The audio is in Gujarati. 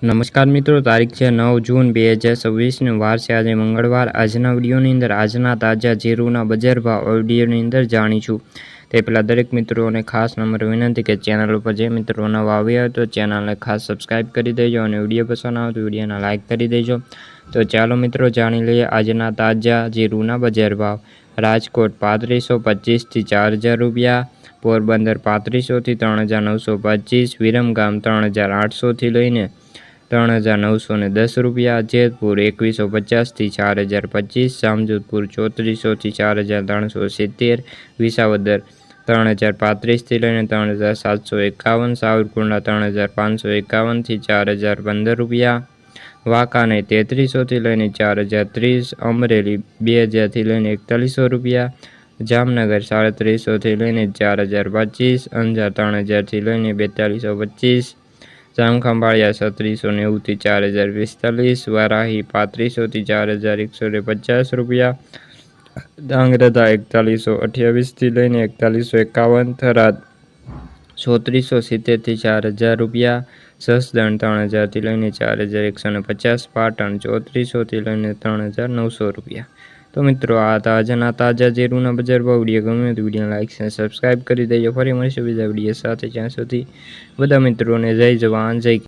નમસ્કાર મિત્રો, તારીખ છે 9 જૂન 2026 વાર છે આજે મંગળવાર। આજના વિડીયોની અંદર આજના તાજા જીરુના બજાર ભાવ વિડીયોની અંદર જાણીશું। તે પહેલાં દરેક મિત્રોને ખાસ નમ્ર વિનંતી કે ચેનલ ઉપર જે મિત્રો નવા આવ્યા હોય તો ચેનલને ખાસ સબસ્ક્રાઈબ કરી દેજો અને વિડીયો પસંદ આવે તો વિડીયોને લાઇક કરી દેજો। તો ચાલો મિત્રો જાણી લઈએ આજના તાજા જીરુના બજાર ભાવ। રાજકોટ 3525 થી 4000 રૂપિયા, પોરબંદર 3500 થી 3925, વિરમગામ 3800 થી લઈને 3910 રૂપિયા, જેતપુર 2150 થી 4025, જામજોધપુર 3400 થી 4370, વિસાવદર 3035 થી લઈને 3751, સાવરકુંડલા 3551 થી 4015 રૂપિયા, વાંકાનેર 3300 થી લઈને 4030, અમરેલી 2000 થી લઈને 4100 રૂપિયા, જામનગર 3700 થી લઈને 4025, અંજાર 3000 થી લઈને 4225, જામખંભાળિયા 3690 થી 4045, વારાહી 3500 થી 4150 રૂપિયા, ધાંગધ્રા 4128 થી લઈને 4151, થરાદ 3470 થી 4000 રૂપિયા, જસદણ 3000 થી લઈને 4150, પાટણ 3400 થી લઈને 3900 રૂપિયા। તો મિત્રો આ આજના તાજા જીરુના બજાર ભાવ વિડીયો ગમે તો વિડીયો લાઇક અને સબસ્ક્રાઈબ કરી દેજો। ફરી મળીશું બીજા વિડીયો સાથે, જ્યાં સુધી બધા મિત્રોને જય જવાન જય